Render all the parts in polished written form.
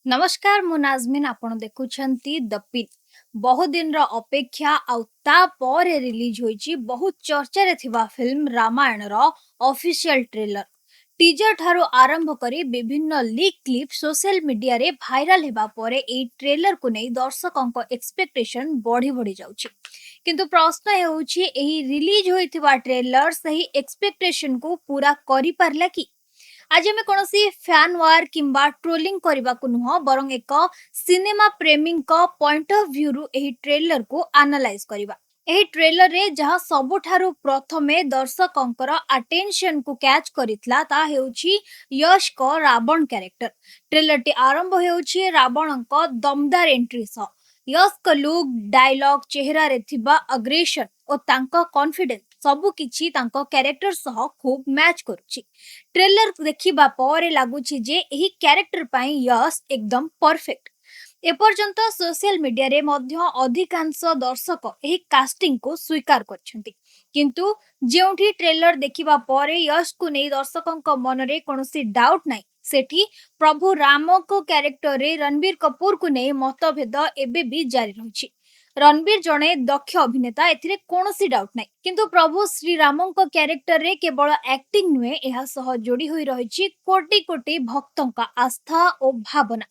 नमस्कार मु नाजमिन आपण देखुछंती द पिन। बहुत दिन रो अपेक्षा आउ ता परे रिलीज होईची बहुत चर्चा रे थिबा फिल्म रामायण रो ऑफिशियल ट्रेलर टीजर ठारो आरंभ करी विभिन्न लीक क्लिप सोशल मीडिया रे भाइराल हेबा परे ए ट्रेलर को नै दर्शकों को एक्सपेक्टेशन बढ़ी बढ़ी जाउची। किंतु प्रश्न हेउची एही रिलीज होईथिबा ट्रेलर सही एक्सपेक्टेशन को पूरा करि पारला कि? आज आम कौन फैन वार किंबा ट्रोलिंग करने को नुह बरं एक सिनेमा प्रेमी पॉइंट ऑफ व्यू रु एही ट्रेलर को एनालाइज करबा। एही ट्रेलर रे जहाँ सबुठारु प्रथमे दर्शकंकर अटेंशन को कैच करितला ता हेउची यश को रावण कैरेक्टर। ट्रेलर टी आरंभ हेउची रावण को दमदार एंट्री सह यश को लुक डायलॉग चेहरा रे थिबा अग्रेशन और तांको कॉन्फिडेंस सबु किछि तांको कैरेक्टर सह खूब मैच करुछि। ट्रेलर देखिबा परे लागुछि जे एही कैरेक्टर पई यश एकदम परफेक्ट। एपर्यंत सोशल मीडिया रे मध्य अधिकांश दर्शक एही कास्टिंग को स्वीकार करछंती, किंतु जेउठी ट्रेलर देखिबा परे यश को नै दर्शकंक मन रे कोनोसी डाउट नै सेठी प्रभु राम को कैरेक्टर रे रणबीर कपूर को नै मतभेद एबे भी जारी रहिछि। रणबीर जणे दक्ष अभिनेता एथिरे कोनोसी डाउट नै, किंतु प्रभु श्री रामन को कैरेक्टर रे केवल एक्टिंग नुहे एहा सह जोड़ी होई रहिछि कोटि कोटि भक्तों का आस्था और भावना।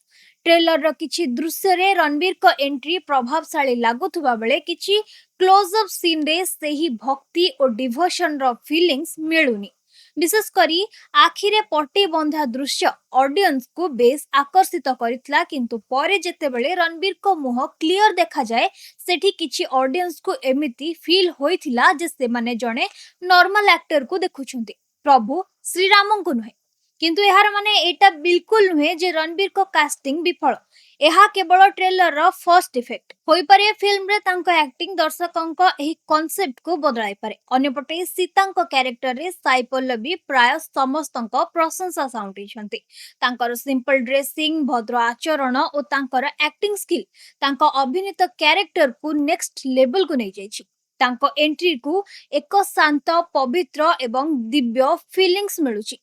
ट्रेलर रो किछि दृश्य रे रणबीर को एंट्री प्रभावशाली लागुथुबा बेले किछि क्लोज अप सीन रे सेही भक्ति और डिवोशन रो फीलिंग्स मिलुनी। विशेष करी आखिरे पट्टी बंधा दृश्य ऑडियंस को बेस आकर्षित करितला, किंतु परे जेतेबेले रणबीर को मुह क्लियर देखा जाए सेठी किछि ऑडियंस को एमिति फील होइथिला जे से माने जणे नॉर्मल एक्टर को देखुछंती, प्रभु श्री राम को नुहे। किंतु एहार माने एटा बिल्कुल नुहे जे रणबीर को कास्टिंग विफल। एहा केवल ट्रेलर रो फर्स्ट इफेक्ट होई पारे। फिल्म रे तांको एक्टिंग दर्शकों को एही कांसेप्ट को बदलाई पारे। अन्यपटे सीता को कैरेक्टर रे साई पल्लवी प्राय समस्त प्रशंसा साउंटिछंती। तांकर सिंपल ड्रेसिंग, भद्र आचरण और तांकर एक्टिंग स्किल तांको अभिनीत कैरेक्टर को नेक्स्ट लेवल को नै जाइछि। तांको एंट्री को एक शांत, पवित्र एवं दिव्य फीलिंग्स मिलुछि।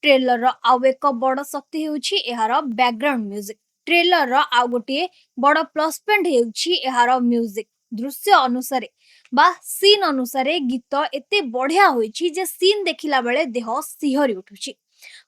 ट्रेलर रो आउ एक बड़ शक्ति हेउछि एहार बैकग्राउंड म्यूजिक। ट्रेलर रो आउ गोटे बड़ प्लस पॉइंट हेउछि एहार म्यूजिक। दृश्य अनुसार बा सीन अनुसार गीत एते बढ़िया होइछि जे सीन देखिला बेले देह सिहरी उठुछि।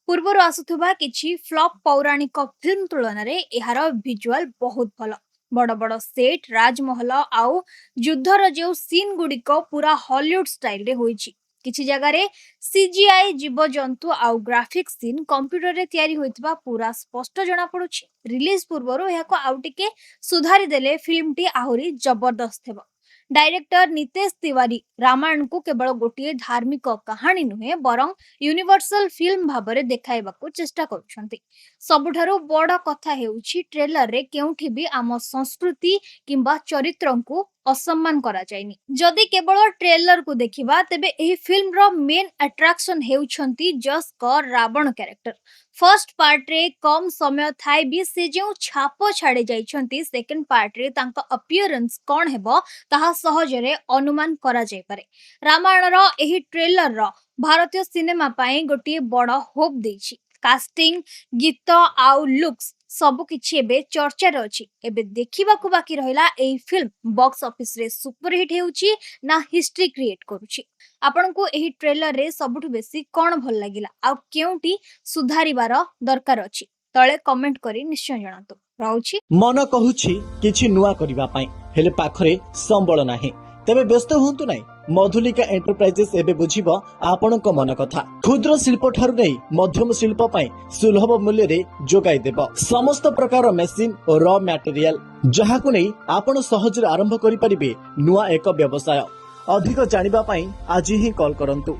पूर्वर आसुथबा किछि फ्लॉप पौराणिक फिल्म तुलना रे एहार विजुअल बहुत भलो। बड़ बड़ सेट, राजमहल आउ युद्धर जो सीन गुडिक पूरा हॉलीवुड स्टाइल रे होइछि। किछि जगह रे सीजीआई जीवजंतु आउ ग्राफिक सीन कंप्यूटर रे तयारी होइतबा पूरा स्पष्ट जणा पडुछि। रिलीज पूर्वरो एहाको आउ टिके सुधारी देले फिल्म टी आहुरी जबरदस्त हेबो। डायरेक्टर नितेश तिवारी रामायण को केवल गोटे धार्मिक कहानी नुहे बरं यूनिवर्सल फिल्म भाबरे देखाइबाकू चेष्टा करुछंती। सबुठारु बड़ कथा हेउछि ट्रेलर रे केउठी भी आम संस्कृति किंबा चरित्रं को असम्मान करा जायनी। जदि केवल ट्रेलर को देखिबा तेबे एही फिल्म रो मेन अट्रैक्शन हेउछंती जस को रावण कैरेक्टर। फर्स्ट पार्ट रे कम समय थाई भी से जो छाप छाड़े जाइछंती सेकंड पार्ट रे तांका अपीयरेंस कोन हेबो ताहा सहजरे अनुमान करा जाय पारे। रामायण रो एही ट्रेलर रो भारतीय सिनेमा पाई गोटे बड़ होप देछि। कास्टिंग, गीत आउ लुक्स सबु किछि एबे चर्चा रे अछि। एबे देखिबा को बाकी रहिला एही फिल्म बॉक्स ऑफिस रे सुपर हिट हेउछि ना हिस्ट्री क्रिएट करूछि। आपन को एही ट्रेलर रे सबुठु बेसी कोन भल लागिला आ केउटी सुधारिबार दरकार अछि तळे कमेंट करी निश्चय जणातु। रहउछि मन कहूछि किछि नुआ करिबा पई हेले पाखरे संबळ नाही, तेबे व्यस्त होंतु नाही। मधुलिका एंटरप्राइजेस एबे बुझिबो आपनक मन कथा। क्षुद्र शिल्प ठारु नै मध्यम शिल्प पई सुलभ मूल्य रे जोगाई देबो समस्त प्रकार मेसिन और रॉ मटेरियल, जहाकु नै आपण सहज रे आरंभ करि परिबे नुआ एक व्यवसाय। अधिक जानिबा पई आज ही कॉल करंतु।